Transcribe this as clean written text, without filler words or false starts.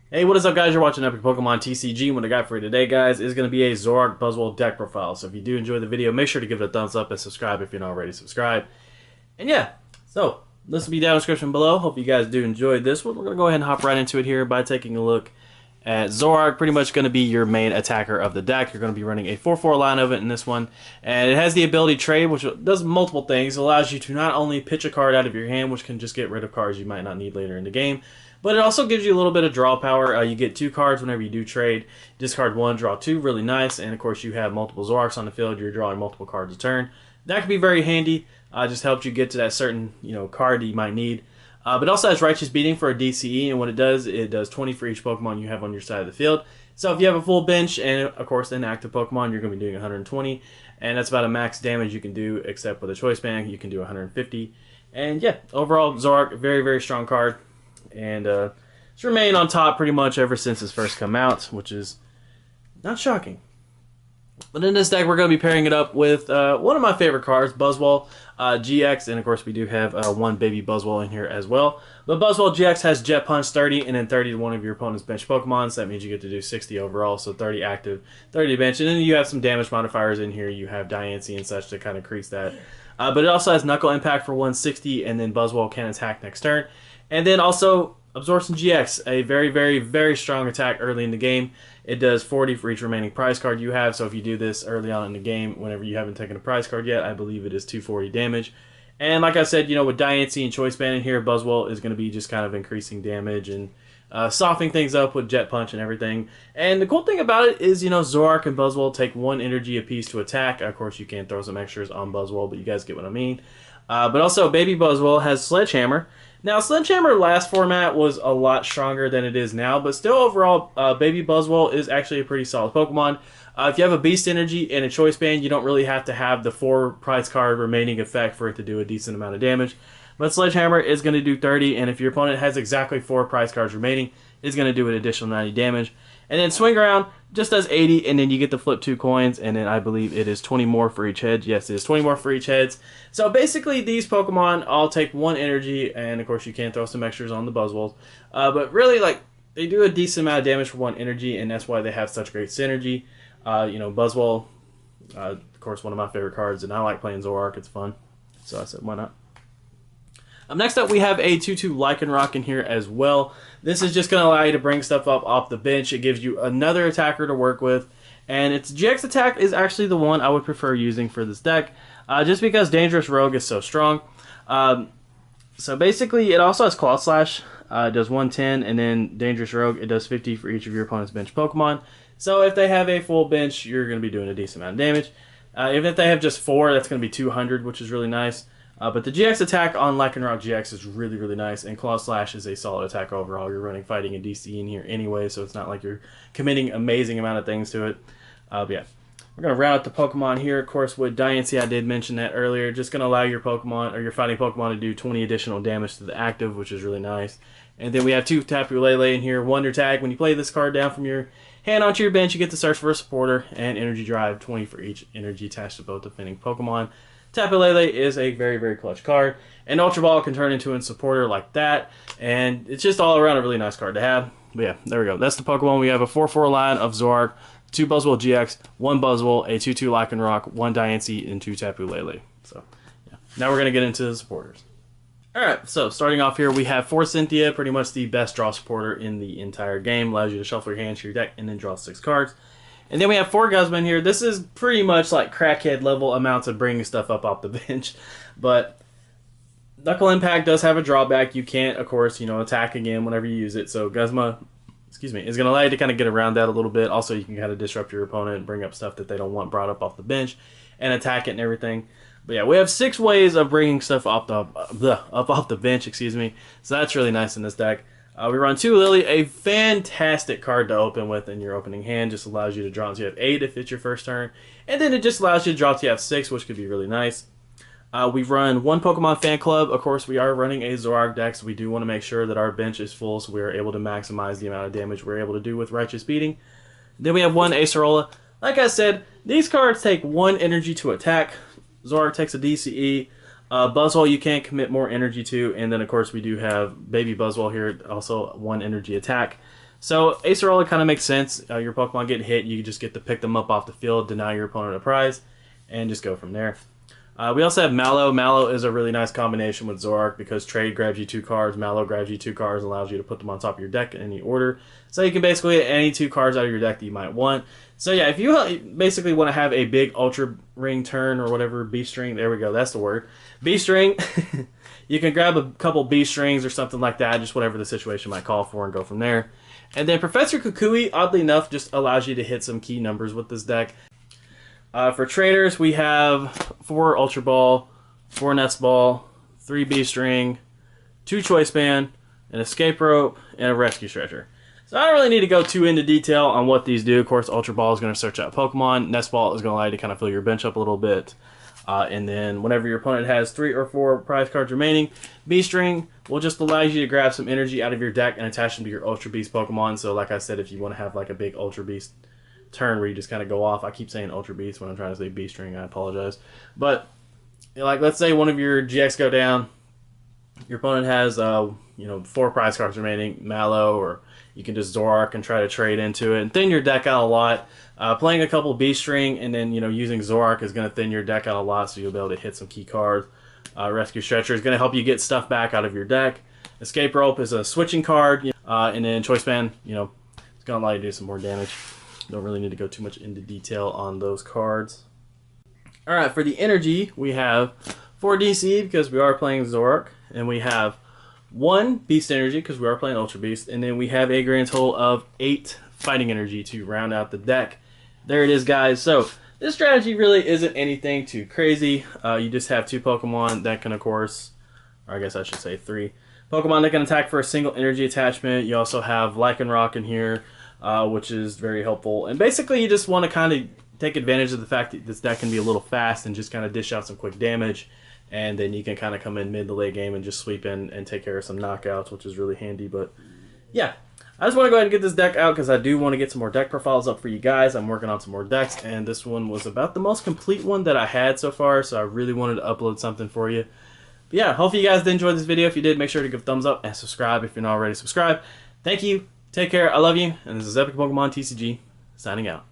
Hey, what is up, guys? You're watching Epic Pokemon TCG. What I got for you today, guys, is going to be a Zoroark Buzzwole deck profile. So if you do enjoy the video, make sure to give it a thumbs up and subscribe if you're not already subscribed. And yeah, so this will be down in the description below. Hope you guys do enjoy this one. We're going to go ahead and hop right into it here by taking a look at Zoroark. Pretty much going to be your main attacker of the deck. You're going to be running a 4-4 line of it in this one. And it has the ability trade, which does multiple things. It allows you to not only pitch a card out of your hand, which can just get rid of cards you might not need later in the game, but it also gives you a little bit of draw power. You get 2 cards whenever you do trade. Discard 1, draw 2, really nice. And of course you have multiple Zoroarks on the field. You're drawing multiple cards a turn. That can be very handy. Just helps you get to that certain card that you might need. But it also has Righteous Beating for a DCE, and what it does 20 for each Pokemon you have on your side of the field. So if you have a full bench and of course an active Pokemon, you're going to be doing 120, and that's about a max damage you can do, except with a Choice Band you can do 150. And yeah, overall Zoroark, very, very strong card. And it's remained on top pretty much ever since it's first come out, which is not shocking. But in this deck, we're going to be pairing it up with one of my favorite cards, Buzzwole GX, and of course we do have one baby Buzzwole in here as well. But Buzzwole GX has Jet Punch 30, and then 30 to one of your opponent's bench Pokemon, so that means you get to do 60 overall, so 30 active, 30 to bench, and then you have some damage modifiers in here. You have Diancie and such to kind of increase that. But it also has Knuckle Impact for 160, and then Buzzwole can attack next turn. And then also Absorption GX, a very, very, very strong attack early in the game. It does 40 for each remaining prize card you have, so if you do this early on in the game, whenever you haven't taken a prize card yet, I believe it is 240 damage. And like I said, with Diancie and Choice Band in here, Buzzwole is going to be just kind of increasing damage and softening things up with Jet Punch and everything. And the cool thing about it is, Zoroark and Buzzwole take 1 energy apiece to attack. Of course, you can throw some extras on Buzzwole, but you guys get what I mean. But also, Baby Buzzwole has Sledgehammer. Now, Sledgehammer last format was a lot stronger than it is now, but still overall, Baby Buzzwole is actually a pretty solid Pokemon. If you have a Beast Energy and a Choice Band, you don't really have to have the 4 prize card remaining effect for it to do a decent amount of damage. But Sledgehammer is going to do 30, and if your opponent has exactly 4 prize cards remaining, it's going to do an additional 90 damage. And then Swing Around just does 80, and then you get to flip 2 coins, and then I believe it is 20 more for each head. Yes, it is 20 more for each heads. So basically, these Pokemon all take 1 energy, and of course you can throw some extras on the Buzzwoles. But really, they do a decent amount of damage for 1 energy, and that's why they have such great synergy. Buzzwole, of course, one of my favorite cards, and I like playing Zoroark. It's fun. So I said, why not? Next up, we have a 2-2 Lycanroc in here as well. This is just going to allow you to bring stuff up off the bench. It gives you another attacker to work with. And its GX attack is actually the one I would prefer using for this deck, just because Dangerous Rogue is so strong. So basically, it also has Claw Slash. It does 110, and then Dangerous Rogue, it does 50 for each of your opponent's bench Pokemon. So if they have a full bench, you're going to be doing a decent amount of damage. Even if they have just 4, that's going to be 200, which is really nice. But the GX attack on Lycanroc GX is really, really nice, and Claw Slash is a solid attack overall. You're running Fighting and DC in here anyway, so it's not like you're committing amazing amount of things to it. But yeah, we're going to round out the Pokemon here. Of course, with Diancie, I did mention that earlier. Just going to allow your Pokemon, or your fighting Pokemon, to do 20 additional damage to the active, which is really nice. And then we have 2 Tapu Lele in here. Wonder Tag, when you play this card down from your hand onto your bench, you get to search for a supporter, and Energy Drive, 20 for each energy attached to both defending Pokemon. Tapu Lele is a very, very clutch card, and Ultra Ball can turn into a supporter like that, and it's just all around a really nice card to have. But yeah, there we go. That's the Pokemon. We have a 4-4 line of Zoroark, 2 Buzzwole GX, 1 Buzzwole, a 2-2 Lycanroc, 1 Diancie, and 2 Tapu Lele. So yeah, now we're going to get into the supporters. Alright, so starting off here, we have for Cynthia, pretty much the best draw supporter in the entire game. Allows you to shuffle your hand to your deck and then draw 6 cards. And then we have 4 Guzma in here. This is pretty much like crackhead level amounts of bringing stuff up off the bench. But Knuckle Impact does have a drawback. You can't, of course, attack again whenever you use it. So Guzma, is going to allow you to kind of get around that a little bit. Also, you can kind of disrupt your opponent and bring up stuff that they don't want brought up off the bench and attack it and everything. But yeah, we have 6 ways of bringing stuff up off the bench, So that's really nice in this deck. We run 2 Lillie, a fantastic card to open with in your opening hand. Just allows you to draw until you have 8 if it's your first turn. And then it just allows you to draw until you have 6, which could be really nice. We've run 1 Pokemon Fan Club. Of course, we are running a Zoroark deck, so we do want to make sure that our bench is full so we are able to maximize the amount of damage we're able to do with Righteous Beating. Then we have 1 Acerola. Like I said, these cards take 1 energy to attack. Zoroark takes a DCE. Buzzwole you can't commit more energy to, and then of course we do have Baby Buzzwole here, also 1 energy attack. So Acerola kind of makes sense. Your Pokemon get hit, you just get to pick them up off the field, deny your opponent a prize, and just go from there. We also have Mallow. Mallow is a really nice combination with Zoroark because trade grabs you 2 cards, Mallow grabs you 2 cards, allows you to put them on top of your deck in any order. So you can basically get any 2 cards out of your deck that you might want. So yeah, if you basically want to have a big Ultra Ring turn or whatever, B-String, there we go, that's the word. B-String, you can grab a couple B-Strings or something like that, just whatever the situation might call for, and go from there. And then Professor Kukui, oddly enough, just allows you to hit some key numbers with this deck. For traders, we have 4 Ultra Ball, 4 Nest Ball, 3 B-String, 2 Choice Band, an Escape Rope, and a Rescue Stretcher. So I don't really need to go too into detail on what these do. Of course, Ultra Ball is going to search out Pokemon. Nest Ball is going to allow you to kind of fill your bench up a little bit. And then whenever your opponent has 3 or 4 prize cards remaining, B-String will just allow you to grab some energy out of your deck and attach them to your Ultra Beast Pokemon. So like I said, if you want to have like a big Ultra Beast turn where you just kind of go off. I keep saying Ultra Beast when I'm trying to say B-String. I apologize. But like, let's say one of your GX go down. Your opponent has 4 prize cards remaining, Mallow, or you can just Zoroark and try to trade into it and thin your deck out a lot. Playing a couple B-String and then using Zoroark is going to thin your deck out a lot, so you'll be able to hit some key cards. Rescue Stretcher is going to help you get stuff back out of your deck. Escape Rope is a switching card, and then Choice Band, it's going to allow you to do some more damage. Don't really need to go too much into detail on those cards. Alright, for the energy, we have 4 DC because we are playing Zoroark, and we have 1 Beast Energy because we are playing Ultra Beast, and then we have a grand total of 8 Fighting Energy to round out the deck. There it is, guys. So this strategy really isn't anything too crazy. You just have 2 Pokemon that can, of course, or I guess I should say 3 Pokemon that can attack for a single energy attachment. You also have Lycanroc in here, which is very helpful. And basically, you just want to kind of take advantage of the fact that this deck can be a little fast and just kind of dish out some quick damage. And then you can kind of come in mid to late game and just sweep in and take care of some knockouts, which is really handy. But yeah, I just want to go ahead and get this deck out because I do want to get some more deck profiles up for you guys. I'm working on some more decks, and this one was about the most complete one that I had so far, so I really wanted to upload something for you. But yeah, hopefully you guys did enjoy this video. If you did, make sure to give a thumbs up and subscribe if you're not already subscribed. Thank you. Take care. I love you. And this is Epic Pokemon TCG signing out.